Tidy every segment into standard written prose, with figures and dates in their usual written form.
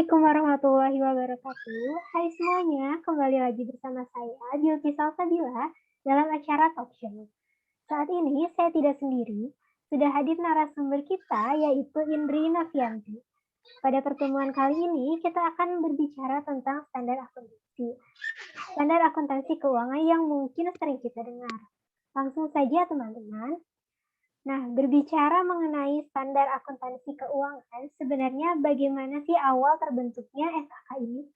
Assalamualaikum warahmatullahi wabarakatuh. Hai semuanya, kembali lagi bersama saya, Bilqis Salsabila, dalam acara Talk Show. Saat ini saya tidak sendiri, sudah hadir narasumber kita yaitu Indri Novianti. Pada pertemuan kali ini kita akan berbicara tentang standar akuntansi. Standar akuntansi keuangan yang mungkin sering kita dengar. Langsung saja teman-teman. Nah, berbicara mengenai standar akuntansi keuangan, sebenarnya bagaimana sih awal terbentuknya SAK ini?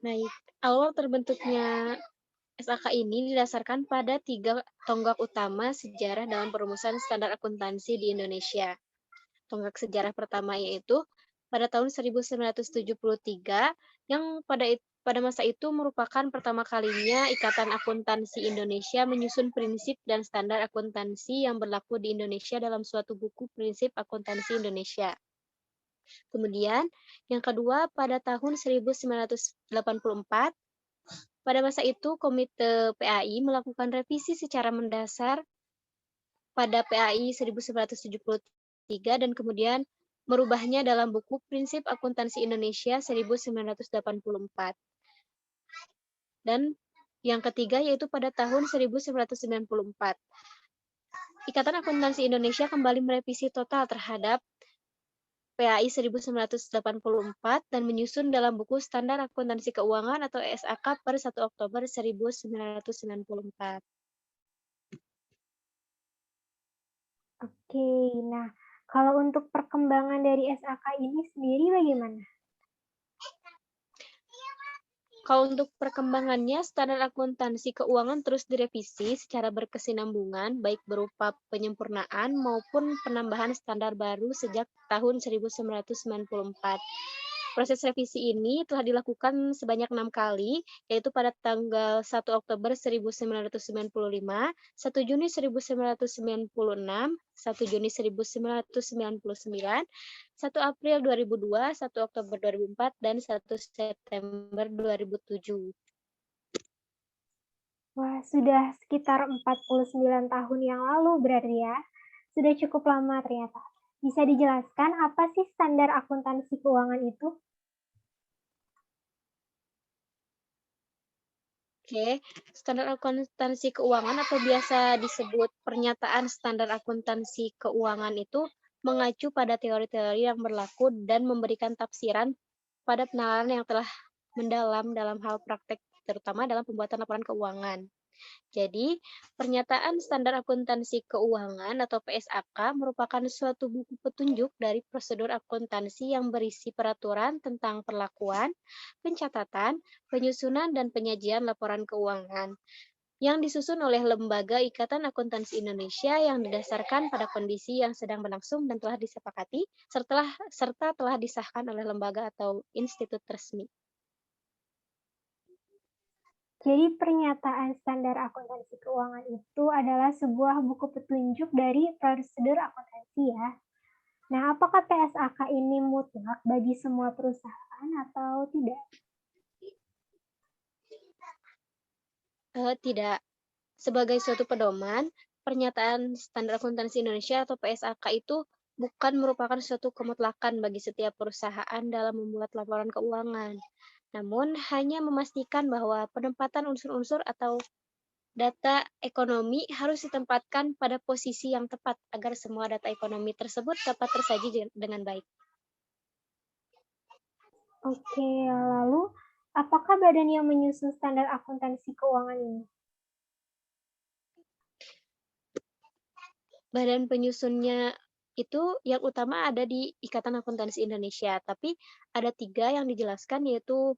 Baik, awal terbentuknya SAK ini didasarkan pada 3 tonggak utama sejarah dalam perumusan standar akuntansi di Indonesia. Tonggak sejarah pertama yaitu pada tahun 1973 yang pada masa itu merupakan pertama kalinya Ikatan Akuntansi Indonesia menyusun prinsip dan standar akuntansi yang berlaku di Indonesia dalam suatu buku prinsip akuntansi Indonesia. Kemudian, yang kedua pada tahun 1984, pada masa itu Komite PAI melakukan revisi secara mendasar pada PAI 1973 dan kemudian merubahnya dalam buku Prinsip Akuntansi Indonesia 1984. Dan yang ketiga yaitu pada tahun 1994. Ikatan Akuntansi Indonesia kembali merevisi total terhadap PAI 1984 dan menyusun dalam buku Standar Akuntansi Keuangan atau SAK per 1 Oktober 1994. Oke, nah kalau untuk perkembangan dari SAK ini sendiri bagaimana? Kalau untuk perkembangannya, standar akuntansi keuangan terus direvisi secara berkesinambungan, baik berupa penyempurnaan maupun penambahan standar baru sejak tahun 1994. Proses revisi ini telah dilakukan sebanyak 6 kali, yaitu pada tanggal 1 Oktober 1995, 1 Juni 1996, 1 Juni 1999, 1 April 2002, 1 Oktober 2004, dan 1 September 2007. Wah, sudah sekitar 49 tahun yang lalu berarti ya. Sudah cukup lama ternyata. Bisa dijelaskan apa sih standar akuntansi keuangan itu? Oke, standar akuntansi keuangan atau biasa disebut pernyataan standar akuntansi keuangan itu mengacu pada teori-teori yang berlaku dan memberikan tafsiran pada penalaran yang telah mendalam dalam hal praktek, terutama dalam pembuatan laporan keuangan. Jadi, pernyataan standar akuntansi keuangan atau PSAK merupakan suatu buku petunjuk dari prosedur akuntansi yang berisi peraturan tentang perlakuan, pencatatan, penyusunan, dan penyajian laporan keuangan yang disusun oleh Lembaga Ikatan Akuntansi Indonesia yang didasarkan pada kondisi yang sedang berlangsung dan telah disepakati serta telah disahkan oleh lembaga atau institut resmi. Jadi pernyataan standar akuntansi keuangan itu adalah sebuah buku petunjuk dari prosedur akuntansi ya. Nah, apakah PSAK ini mutlak bagi semua perusahaan atau tidak? Tidak. Sebagai suatu pedoman, pernyataan standar akuntansi Indonesia atau PSAK itu bukan merupakan suatu kemutlakan bagi setiap perusahaan dalam membuat laporan keuangan. Namun, hanya memastikan bahwa penempatan unsur-unsur atau data ekonomi harus ditempatkan pada posisi yang tepat agar semua data ekonomi tersebut dapat tersaji dengan baik. Oke, lalu apakah badan yang menyusun standar akuntansi keuangan ini? Badan penyusunnya itu yang utama ada di Ikatan Akuntansi Indonesia, tapi ada 3 yang dijelaskan yaitu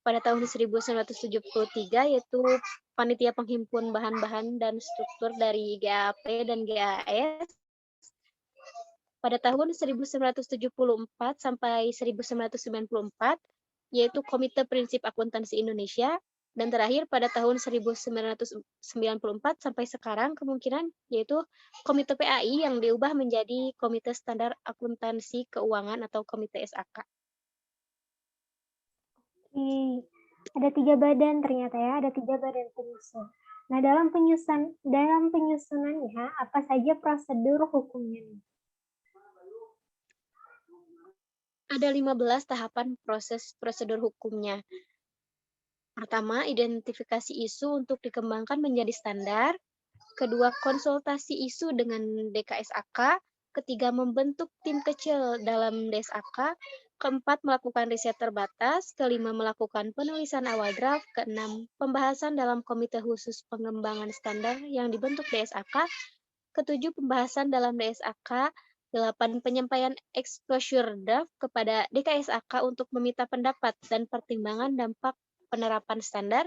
pada tahun 1973 yaitu Panitia Penghimpun Bahan-bahan dan Struktur dari GAP dan GAS. Pada tahun 1974 sampai 1994 yaitu Komite Prinsip Akuntansi Indonesia, dan terakhir pada tahun 1994 sampai sekarang kemungkinan yaitu Komite PAI yang diubah menjadi Komite Standar Akuntansi Keuangan atau Komite SAK. Oke, ada 3 badan ternyata ya, ada 3 badan penyusun. Nah, dalam penyusunannya, apa saja prosedur hukumnya nih? Ada 15 tahapan proses prosedur hukumnya. Pertama, identifikasi isu untuk dikembangkan menjadi standar. Kedua, konsultasi isu dengan DKSAK. Ketiga, membentuk tim kecil dalam DSAK. Keempat, melakukan riset terbatas. Kelima, melakukan penulisan awal draft. Keenam, pembahasan dalam komite khusus pengembangan standar yang dibentuk DSAK. Ketujuh, pembahasan dalam DSAK. Delapan, penyampaian exposure draft kepada DKSAK untuk meminta pendapat dan pertimbangan dampak penerapan standar.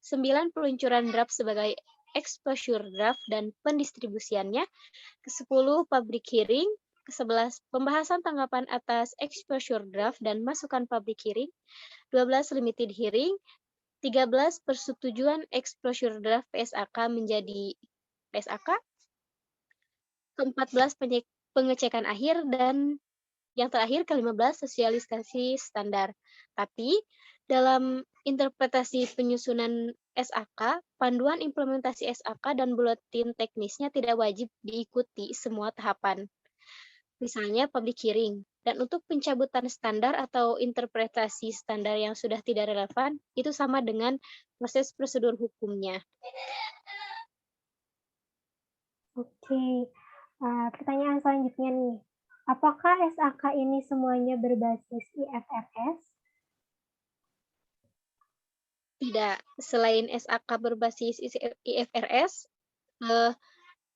9, peluncuran draft sebagai exposure draft dan pendistribusiannya. Ke-10, public hearing. Ke-11, pembahasan tanggapan atas exposure draft dan masukan public hearing. 12, limited hearing. 13, persetujuan exposure draft PSAK menjadi PSAK. Ke-14, pengecekan akhir, dan yang terakhir, ke-15, sosialisasi standar. Tapi, dalam interpretasi penyusunan SAK, panduan implementasi SAK dan buletin teknisnya tidak wajib diikuti semua tahapan. Misalnya public hearing. Dan untuk pencabutan standar atau interpretasi standar yang sudah tidak relevan, itu sama dengan proses prosedur hukumnya. Oke, pertanyaan selanjutnya nih. Apakah SAK ini semuanya berbasis IFRS? Tidak, selain SAK berbasis IFRS,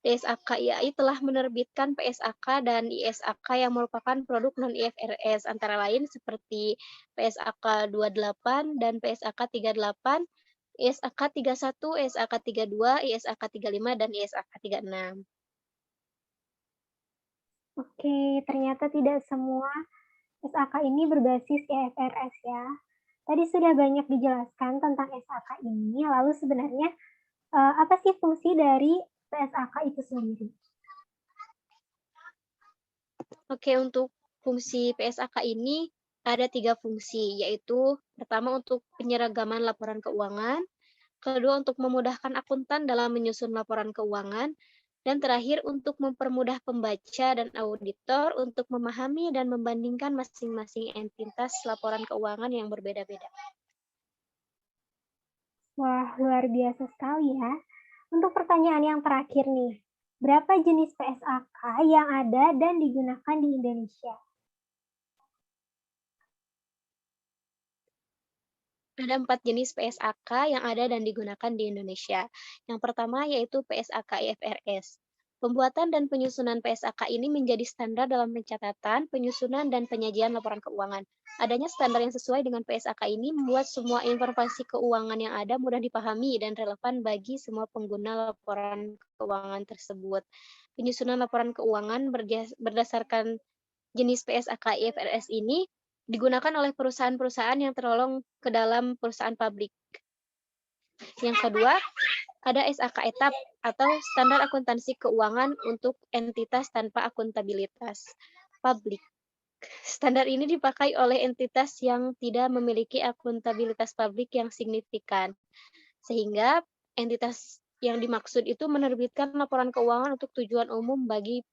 DSAK IAI telah menerbitkan PSAK dan ISAK yang merupakan produk non-IFRS, antara lain seperti PSAK 28 dan PSAK 38, ISAK 31, ISAK 32, ISAK 35, dan ISAK 36. Oke, ternyata tidak semua SAK ini berbasis IFRS ya. Tadi sudah banyak dijelaskan tentang SAK ini, lalu sebenarnya apa sih fungsi dari PSAK itu sendiri? Oke, untuk fungsi PSAK ini ada 3 fungsi, yaitu pertama untuk penyeragaman laporan keuangan, kedua untuk memudahkan akuntan dalam menyusun laporan keuangan, dan terakhir untuk mempermudah pembaca dan auditor untuk memahami dan membandingkan masing-masing entitas laporan keuangan yang berbeda-beda. Wah, luar biasa sekali ya. Untuk pertanyaan yang terakhir nih, berapa jenis PSAK yang ada dan digunakan di Indonesia? Ada 4 jenis PSAK yang ada dan digunakan di Indonesia. Yang pertama yaitu PSAK IFRS. Pembuatan dan penyusunan PSAK ini menjadi standar dalam pencatatan, penyusunan, dan penyajian laporan keuangan. Adanya standar yang sesuai dengan PSAK ini membuat semua informasi keuangan yang ada mudah dipahami dan relevan bagi semua pengguna laporan keuangan tersebut. Penyusunan laporan keuangan berdasarkan jenis PSAK IFRS ini digunakan oleh perusahaan-perusahaan yang tergolong ke dalam perusahaan publik. Yang kedua, ada SAK etap atau standar akuntansi keuangan untuk entitas tanpa akuntabilitas publik. Standar ini dipakai oleh entitas yang tidak memiliki akuntabilitas publik yang signifikan, sehingga entitas yang dimaksud itu menerbitkan laporan keuangan untuk tujuan umum bagi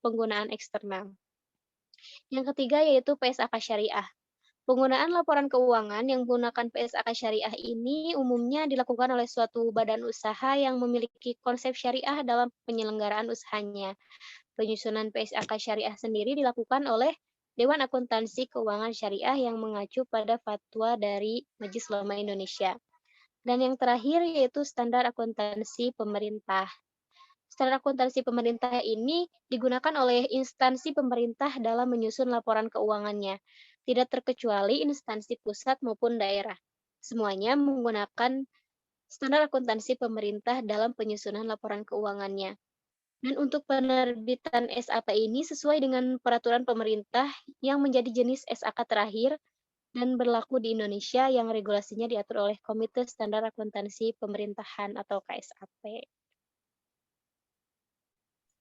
penggunaan eksternal. Yang ketiga yaitu PSAK Syariah. Penggunaan laporan keuangan yang menggunakan PSAK Syariah ini umumnya dilakukan oleh suatu badan usaha yang memiliki konsep syariah dalam penyelenggaraan usahanya. Penyusunan PSAK Syariah sendiri dilakukan oleh Dewan Akuntansi Keuangan Syariah yang mengacu pada fatwa dari Majelis Ulama Indonesia. Dan yang terakhir yaitu standar akuntansi pemerintah. Standar akuntansi pemerintah ini digunakan oleh instansi pemerintah dalam menyusun laporan keuangannya, tidak terkecuali instansi pusat maupun daerah. Semuanya menggunakan standar akuntansi pemerintah dalam penyusunan laporan keuangannya. Dan untuk penerbitan SAP ini sesuai dengan peraturan pemerintah yang menjadi jenis SAK terakhir dan berlaku di Indonesia yang regulasinya diatur oleh Komite Standar Akuntansi Pemerintahan atau KSAP.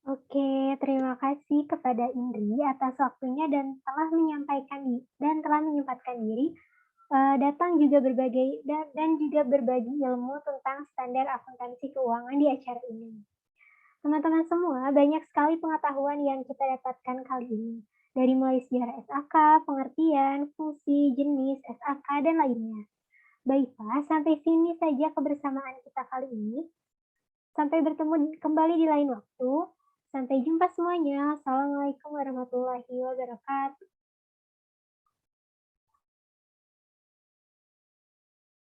Oke, terima kasih kepada Indri atas waktunya dan telah menyempatkan diri datang juga juga berbagi ilmu tentang standar akuntansi keuangan di acara ini. Teman-teman semua, banyak sekali pengetahuan yang kita dapatkan kali ini. dari mulai sejarah SAK, pengertian, fungsi, jenis, SAK, dan lainnya. Baiklah, sampai sini saja kebersamaan kita kali ini. Sampai bertemu kembali di lain waktu. Sampai jumpa semuanya. Assalamualaikum warahmatullahi wabarakatuh.